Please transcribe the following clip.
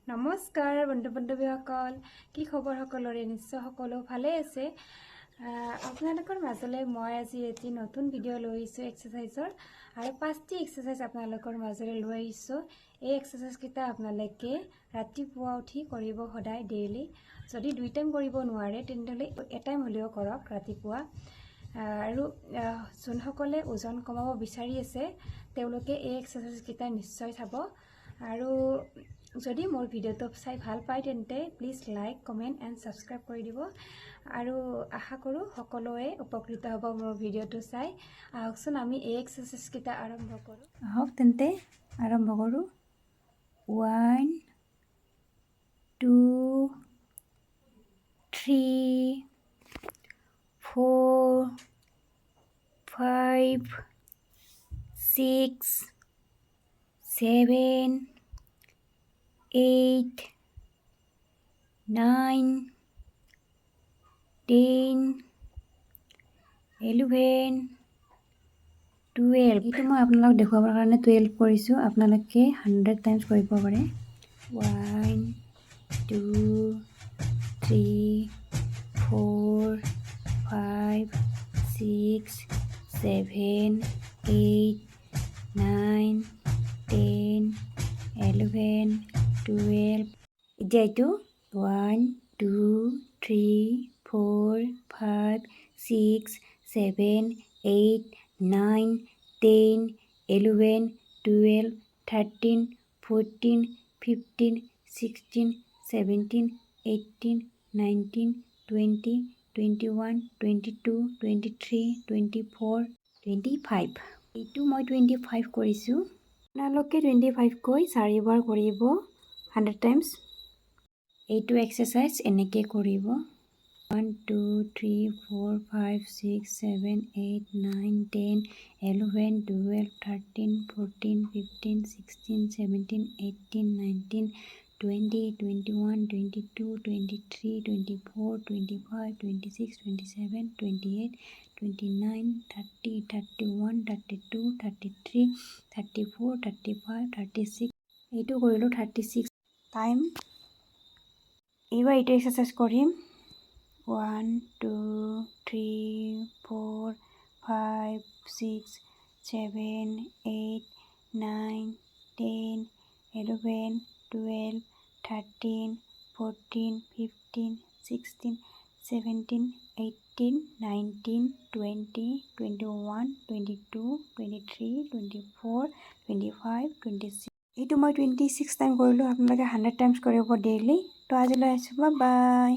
নমস্কাৰ বন্ধু-বান্ধৱীসকল, কি খবৰ সকলোৰে? নিশ্চয় সকলো ভালে আছে। আপোনালোকৰ মাজলৈ মই আজি এটি নতুন ভিডিঅ' লৈ আহিছোঁ এক্সাৰচাইজৰ, আৰু 5টি এক্সাৰচাইজ আপোনালোকৰ মাজলৈ লৈ আহিছোঁ। এই এক্সাৰচাইজকেইটা আপোনালোকে ৰাতিপুৱা উঠি কৰিব সদায় ডেইলি। যদি 2 টাইম কৰিব নোৱাৰে তেনেহ'লে এটাইম হ'লেও কৰক ৰাতিপুৱা। আৰু যোনসকলে ওজন কমাব বিচাৰি আছে তেওঁলোকে এই এক্সাৰচাইজকেইটা নিশ্চয় চাব। আৰু যদি মোৰ ভিডিঅ'টো চাই ভাল পায় তেন্তে please like, comment and subscribe কৰি দিব। আৰু আশা কৰোঁ সকলোৱে উপকৃত হ'ব মোৰ ভিডিঅ'টো চাই। আহকচোন আমি এই এক্সাৰচাইজকেইটা আৰম্ভ কৰোঁ। আহক তেন্তে আৰম্ভ কৰোঁ। 1 2 3 4 5 6 7 8 9 10 11 12। এইটো মই আপোনালোকক দেখুৱাবৰ কাৰণে 12 কৰিছোঁ। আপোনালোকে 100 টাইমছ কৰিব পাৰে। 1 2 3 4 5 6 7 8 9 10 11 12। এতিয়া এইটো 1 2 3 4 5 6 7 8 9 10 11 12 13 14 15 16 17 18 19 20 21 22 23 24 25। এইটো মই 25 কৰিছোঁ। আপোনালোকে 25 কৈ 4 বাৰ কৰিব 100 টাইমছ। এইটো এক্সাৰচাইজ এনেকৈ কৰিব। 1 2 3 4 5 6 7 8 9 10 11 12 13 14 15 16 17 18 19 20 21 22 23 24 25 26 27 28 29 30 31 32 33 34 35 36। এইটো কৰিলোঁ 36 টাইম। এইবাৰ এইটো এক্সাৰচাইজ কৰিম। 1 2 3 4 5 6 7 8 9 10 11 12 13 14 15 16 17 18 19 20 21 22 23 24 25 26। এইটো মই 26 টাইম কৰিলোঁ। আপোনালোকে 100 টাইমছ কৰিব ডেইলি। তো আজিলৈ আহিছোঁ, বাই বাই।